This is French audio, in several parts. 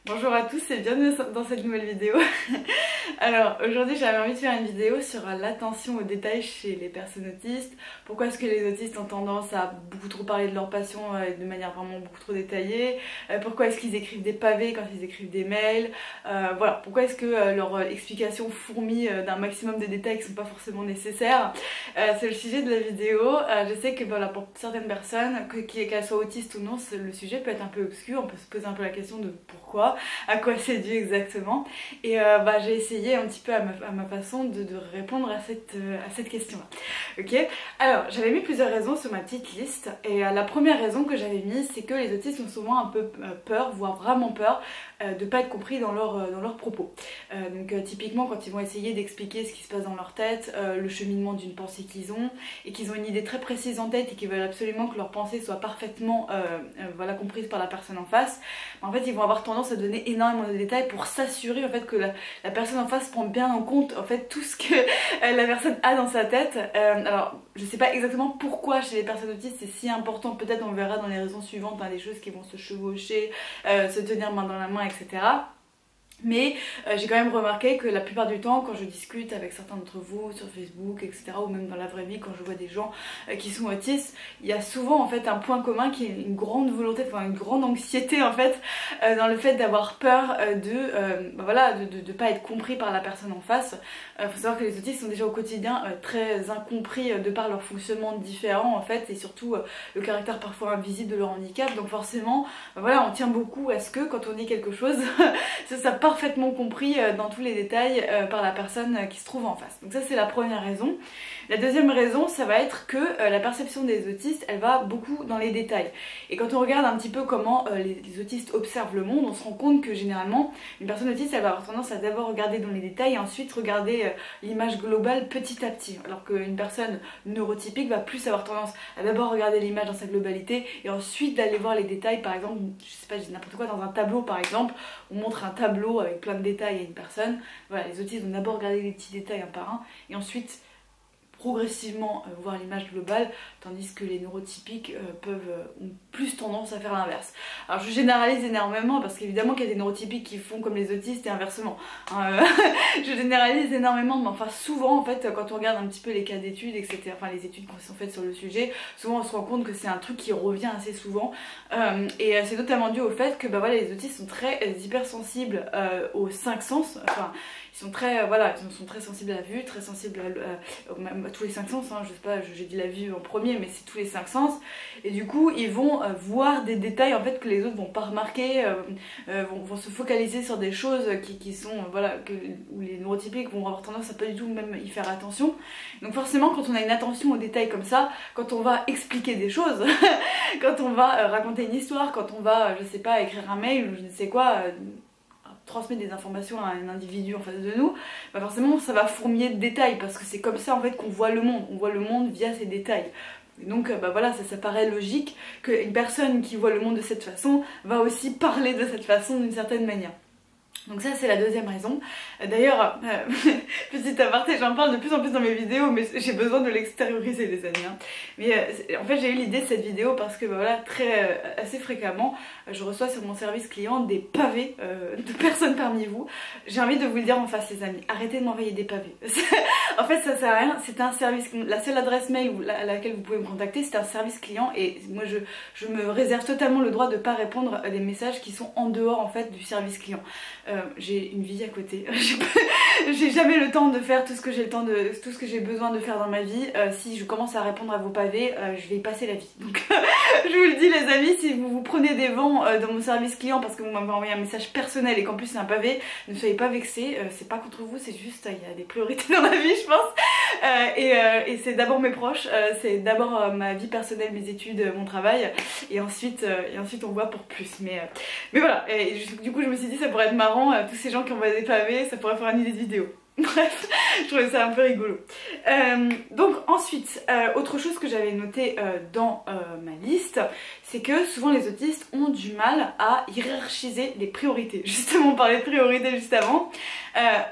Bonjour à tous et bienvenue dans cette nouvelle vidéo. Alors aujourd'hui j'avais envie de faire une vidéo sur l'attention aux détails chez les personnes autistes. Pourquoi est-ce que les autistes ont tendance à beaucoup trop parler de leur passion de manière vraiment beaucoup trop détaillée. Pourquoi est-ce qu'ils écrivent des pavés quand ils écrivent des mails. Voilà, pourquoi est-ce que leurs explications fourmillent d'un maximum de détails qui ne sont pas forcément nécessaires. C'est le sujet de la vidéo. Je sais que voilà, pour certaines personnes, qu'elles soient autistes ou non, le sujet peut être un peu obscur. On peut se poser un peu la question de pourquoi, à quoi c'est dû exactement. Et j'ai essayé un petit peu à ma façon de répondre à cette question-là. Ok. Alors j'avais mis plusieurs raisons sur ma petite liste. Et la première raison que j'avais mise, c'est que les autistes ont souvent un peu peur, voire vraiment peur, de ne pas être compris dans leurs propos. Typiquement quand ils vont essayer d'expliquer ce qui se passe dans leur tête, le cheminement d'une pensée qu'ils ont, et qu'ils ont une idée très précise en tête et qu'ils veulent absolument que leur pensée soit parfaitement comprise par la personne en face, en fait ils vont avoir tendance à donner énormément de détails pour s'assurer en fait que la personne en face prend bien en compte en fait tout ce que la personne a dans sa tête. Alors je sais pas exactement pourquoi chez les personnes autistes c'est si important, peut-être on verra dans les raisons suivantes, des choses qui vont se chevaucher, se tenir main dans la main, etc. Mais j'ai quand même remarqué que la plupart du temps, quand je discute avec certains d'entre vous sur Facebook, etc., ou même dans la vraie vie, quand je vois des gens qui sont autistes, il y a souvent en fait un point commun qui est une grande volonté, enfin une grande anxiété en fait, dans le fait d'avoir peur de pas être compris par la personne en face. Faut savoir que les autistes sont déjà au quotidien très incompris de par leur fonctionnement différent en fait, et surtout le caractère parfois invisible de leur handicap. Donc forcément, on tient beaucoup à ce que quand on dit quelque chose, ça soit parfaitement compris dans tous les détails par la personne qui se trouve en face. Donc ça c'est la première raison. La deuxième raison, ça va être que la perception des autistes, elle va beaucoup dans les détails. Et quand on regarde un petit peu comment les autistes observent le monde, on se rend compte que généralement, une personne autiste, elle va avoir tendance à d'abord regarder dans les détails et ensuite regarder l'image globale petit à petit. Alors qu'une personne neurotypique va plus avoir tendance à d'abord regarder l'image dans sa globalité et ensuite d'aller voir les détails. Par exemple, je sais pas, je dis n'importe quoi, dans un tableau par exemple, on montre un tableau avec plein de détails à une personne. Voilà, les autistes vont d'abord regarder les petits détails un par un et ensuite progressivement voir l'image globale, tandis que les neurotypiques ont plus tendance à faire l'inverse. Alors je généralise énormément parce qu'évidemment qu'il y a des neurotypiques qui font comme les autistes et inversement. Je généralise énormément, mais enfin souvent en fait quand on regarde un petit peu les cas d'études, etc., enfin les études qui sont faites sur le sujet, souvent on se rend compte que c'est un truc qui revient assez souvent et c'est notamment dû au fait que les autistes sont très hypersensibles aux 5 sens. Enfin, ils sont très, ils sont très sensibles à la vue, très sensibles à tous les 5 sens, je sais pas, j'ai dit la vue en premier, mais c'est tous les 5 sens, et du coup ils vont voir des détails en fait que les autres vont pas remarquer, vont se focaliser sur des choses qui sont, où les neurotypiques vont avoir tendance à pas du tout même y faire attention. Donc forcément quand on a une attention aux détails comme ça, quand on va expliquer des choses, quand on va raconter une histoire, quand on va, je sais pas, écrire un mail ou je ne sais quoi, transmettre des informations à un individu en face de nous, forcément ça va fourmiller de détails parce que c'est comme ça en fait qu'on voit le monde, on voit le monde via ces détails. Et donc ça paraît logique qu'une personne qui voit le monde de cette façon va aussi parler de cette façon d'une certaine manière. Donc ça c'est la deuxième raison. D'ailleurs, petit aparté, j'en parle de plus en plus dans mes vidéos, mais j'ai besoin de l'extérioriser les amis. Mais en fait j'ai eu l'idée de cette vidéo parce que assez fréquemment, je reçois sur mon service client des pavés de personnes parmi vous. J'ai envie de vous le dire en face les amis, arrêtez de m'envoyer des pavés. En fait ça sert à rien, c'est un service, la seule adresse mail à laquelle vous pouvez me contacter c'est un service client et moi je me réserve totalement le droit de ne pas répondre à des messages qui sont en dehors en fait du service client. J'ai une vie à côté, j'ai jamais le temps de faire tout ce que j'ai besoin de faire dans ma vie. Si je commence à répondre à vos pavés, je vais y passer la vie. Donc je vous le dis les amis, si vous prenez des vents dans mon service client parce que vous m'avez envoyé un message personnel et qu'en plus c'est un pavé, ne soyez pas vexés, c'est pas contre vous, c'est juste il y a des priorités dans la vie je pense. Et c'est d'abord mes proches, c'est d'abord ma vie personnelle, mes études, mon travail, et ensuite on voit pour plus. Mais voilà, et du coup je me suis dit ça pourrait être marrant, tous ces gens qui envoient des pavés, ça pourrait faire une idée de vidéo. Bref, je trouvais ça un peu rigolo. Donc ensuite, autre chose que j'avais noté dans ma liste, c'est que souvent les autistes ont du mal à hiérarchiser les priorités. Justement, on parlait de priorités juste avant.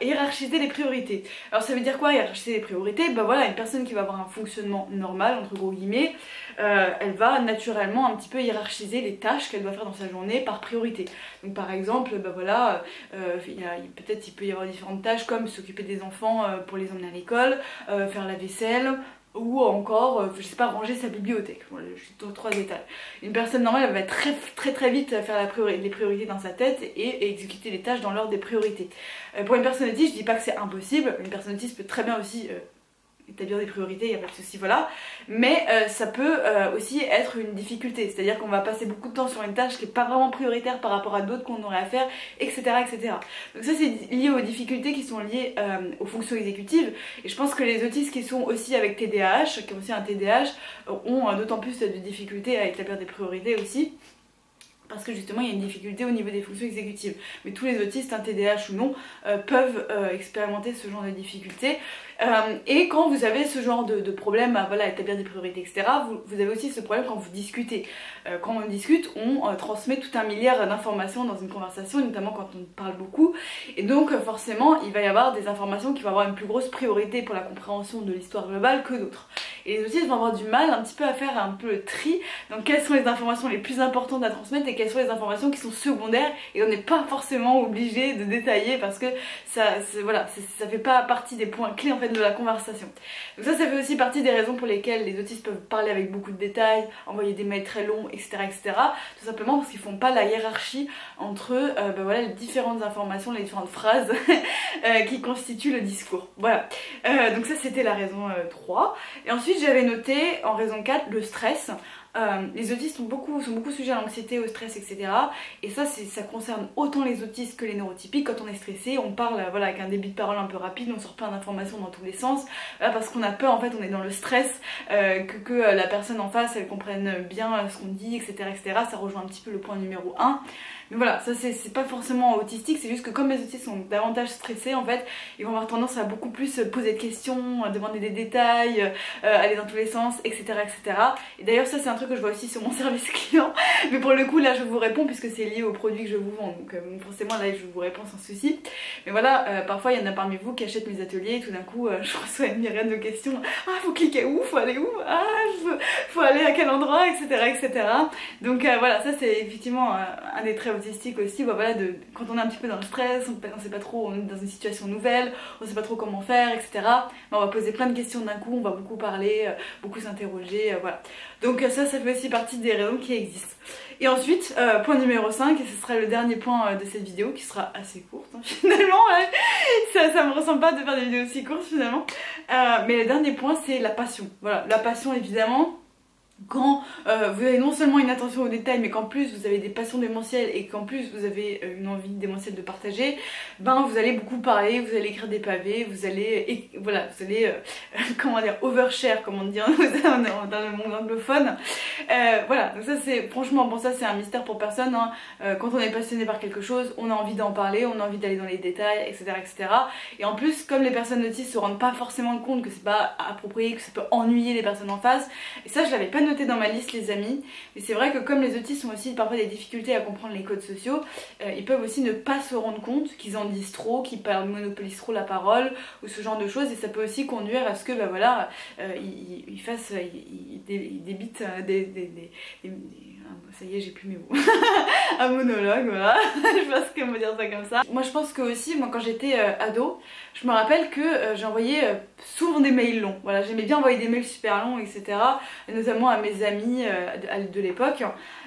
Hiérarchiser les priorités. Alors ça veut dire quoi hiérarchiser les priorités? Ben voilà, une personne qui va avoir un fonctionnement normal, entre gros guillemets, elle va naturellement un petit peu hiérarchiser les tâches qu'elle doit faire dans sa journée par priorité. Donc par exemple, ben voilà, peut-être il peut y avoir différentes tâches comme s'occuper des enfants pour les emmener à l'école, faire la vaisselle, ou encore, je sais pas, ranger sa bibliothèque. Voilà, je suis aux 3 étages. Une personne normale, elle va très vite faire les priorités dans sa tête et exécuter les tâches dans l'ordre des priorités. Pour une personne autiste, je dis pas que c'est impossible, une personne autiste peut très bien aussi établir des priorités, il n'y a pas de souci, voilà. Mais ça peut aussi être une difficulté, c'est-à-dire qu'on va passer beaucoup de temps sur une tâche qui n'est pas vraiment prioritaire par rapport à d'autres qu'on aurait à faire, etc. etc. Donc ça c'est lié aux difficultés qui sont liées aux fonctions exécutives, et je pense que les autistes qui sont aussi avec TDAH, qui ont aussi un TDAH, ont d'autant plus de difficultés à établir des priorités aussi. Parce que justement il y a une difficulté au niveau des fonctions exécutives. Mais tous les autistes, TDAH ou non, peuvent expérimenter ce genre de difficultés. Et quand vous avez ce genre de problème à voilà, établir des priorités, etc., vous avez aussi ce problème quand vous discutez. Quand on discute, on transmet tout un milliard d'informations dans une conversation, notamment quand on parle beaucoup. Et donc forcément, il va y avoir des informations qui vont avoir une plus grosse priorité pour la compréhension de l'histoire globale que d'autres. Et les autistes vont avoir du mal un petit peu à faire un peu le tri. Donc quelles sont les informations les plus importantes à transmettre et quelles sont les informations qui sont secondaires et on n'est pas forcément obligé de détailler parce que ça fait pas partie des points clés en fait de la conversation. Donc ça fait aussi partie des raisons pour lesquelles les autistes peuvent parler avec beaucoup de détails, envoyer des mails très longs, etc. etc. Tout simplement parce qu'ils font pas la hiérarchie entre voilà, les différentes informations, les différentes phrases qui constituent le discours. Voilà. Donc ça c'était la raison 3. Et ensuite j'avais noté en raison 4 le stress. Les autistes sont beaucoup sujets à l'anxiété, au stress, etc. Et ça concerne autant les autistes que les neurotypiques. Quand on est stressé, on parle voilà, avec un débit de parole un peu rapide, on sort plein d'informations dans tous les sens, parce qu'on a peur, en fait, on est dans le stress, que la personne en face, elle comprenne bien ce qu'on dit, etc., etc. Ça rejoint un petit peu le point numéro 1. Mais voilà, ça c'est pas forcément autistique, c'est juste que comme les autistes sont davantage stressés, en fait, ils vont avoir tendance à beaucoup plus poser de questions, demander des détails, aller dans tous les sens, etc. etc. Et d'ailleurs ça c'est un truc que je vois aussi sur mon service client, mais pour le coup là je vous réponds puisque c'est lié au produit que je vous vends, donc forcément là je vous réponds sans souci. Mais voilà, parfois il y en a parmi vous qui achètent mes ateliers et tout d'un coup je reçois une myriade de questions. Ah faut cliquer où, faut aller où, ah faut aller à quel endroit, etc. etc. Donc voilà, ça c'est effectivement un des traits autistiques aussi, voilà, quand on est un petit peu dans le stress, on sait pas trop, on est dans une situation nouvelle, on sait pas trop comment faire, etc. On va poser plein de questions d'un coup, on va beaucoup parler, beaucoup s'interroger, voilà. Donc ça fait aussi partie des raisons qui existent. Et ensuite, point numéro 5, et ce sera le dernier point de cette vidéo, qui sera assez courte hein, finalement, ça me ressemble pas de faire des vidéos aussi courtes finalement, mais le dernier point c'est la passion. Voilà, la passion évidemment. Quand vous avez non seulement une attention aux détails mais qu'en plus vous avez des passions démentielles et qu'en plus vous avez une envie démentielle de partager, ben vous allez beaucoup parler, vous allez écrire des pavés, vous allez comment dire, overshare comme on dit dans le monde anglophone. Voilà, donc ça c'est franchement, bon ça c'est un mystère pour personne hein. Quand on est passionné par quelque chose, on a envie d'en parler, on a envie d'aller dans les détails, etc., etc. Et en plus comme les personnes autistes se rendent pas forcément compte que c'est pas approprié, que ça peut ennuyer les personnes en face, et ça je l'avais pas noté dans ma liste les amis, mais c'est vrai que comme les autistes ont aussi parfois des difficultés à comprendre les codes sociaux, ils peuvent aussi ne pas se rendre compte qu'ils en disent trop, qu'ils monopolisent trop la parole ou ce genre de choses, et ça peut aussi conduire à ce que voilà, ils débitent ça y est j'ai plus mes mots un monologue, voilà. Je pense qu'on peut dire ça comme ça. Moi je pense que aussi, moi quand j'étais ado, je me rappelle que j'envoyais souvent des mails longs, voilà, j'aimais bien envoyer des mails super longs, etc., notamment à mes amis de l'époque.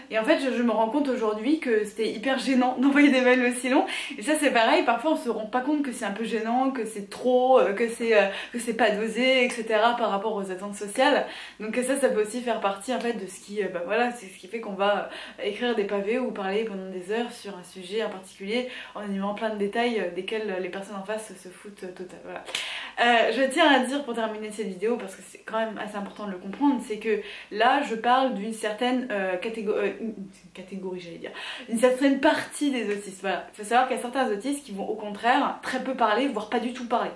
Et en fait je me rends compte aujourd'hui que c'était hyper gênant d'envoyer des mails aussi longs. Et ça c'est pareil, parfois on se rend pas compte que c'est un peu gênant, que c'est trop, que c'est pas dosé, etc. par rapport aux attentes sociales. Donc ça peut aussi faire partie en fait de ce qui, voilà, c'est ce qui fait qu'on va écrire des pavés ou parler pendant des heures sur un sujet en particulier en énumérant plein de détails desquels les personnes en face se foutent total. Voilà. Je tiens à dire pour terminer cette vidéo, parce que c'est quand même assez important de le comprendre, c'est que là je parle d'une certaine catégorie, j'allais dire, une certaine partie des autistes. Voilà, il faut savoir qu'il y a certains autistes qui vont au contraire très peu parler, voire pas du tout parler.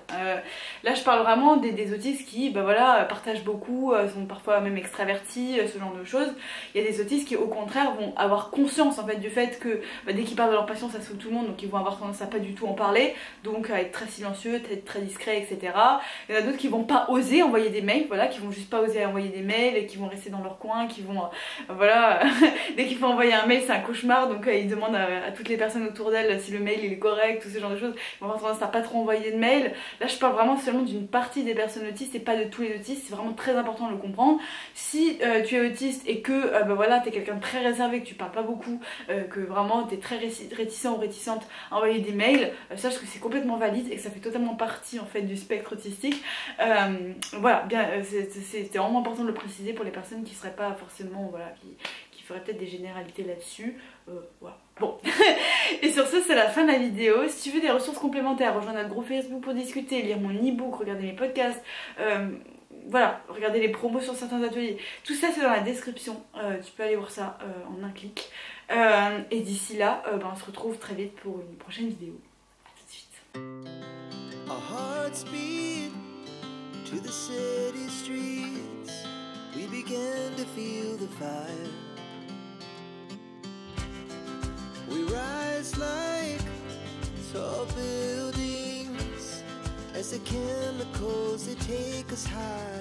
Là je parle vraiment des autistes qui voilà, partagent beaucoup, sont parfois même extravertis, ce genre de choses. Il y a des autistes qui au contraire vont avoir conscience en fait du fait que dès qu'ils parlent de leur passion ça saoule tout le monde, donc ils vont avoir tendance à pas du tout en parler, donc à être très silencieux, être très discret, etc. Il y en a d'autres qui vont pas oser envoyer des mails, voilà, qui vont juste pas oser envoyer des mails et qui vont rester dans leur coin, qui vont voilà, dès qu'il faut envoyer un mail c'est un cauchemar, donc ils demandent à toutes les personnes autour d'elles si le mail il est correct, tout ce genre de choses. Ils vont avoir tendance à pas trop envoyer de mails. Là je parle vraiment seulement d'une partie des personnes autistes et pas de tous les autistes, c'est vraiment très important de le comprendre. Si tu es autiste et que voilà, t'es quelqu'un de très réservé, que tu parles pas beaucoup, que vraiment t'es très réticent ou réticente à envoyer des mails, sache que c'est complètement valide et que ça fait totalement partie en fait du spectre autistique. Voilà, bien, c'était vraiment important de le préciser pour les personnes qui seraient pas forcément, voilà, qui feraient peut-être des généralités là-dessus. Voilà. Bon, et sur ce c'est la fin de la vidéo. Si tu veux des ressources complémentaires, rejoins notre groupe Facebook pour discuter, lire mon e-book, regarder mes podcasts, voilà, regardez les promos sur certains ateliers, tout ça c'est dans la description, tu peux aller voir ça en un clic. Et d'ici là, on se retrouve très vite pour une prochaine vidéo. A tout de suite. Our hearts beat to the city streets. We began to feel the fire. We rise like tall buildings as the chemicals they take us high.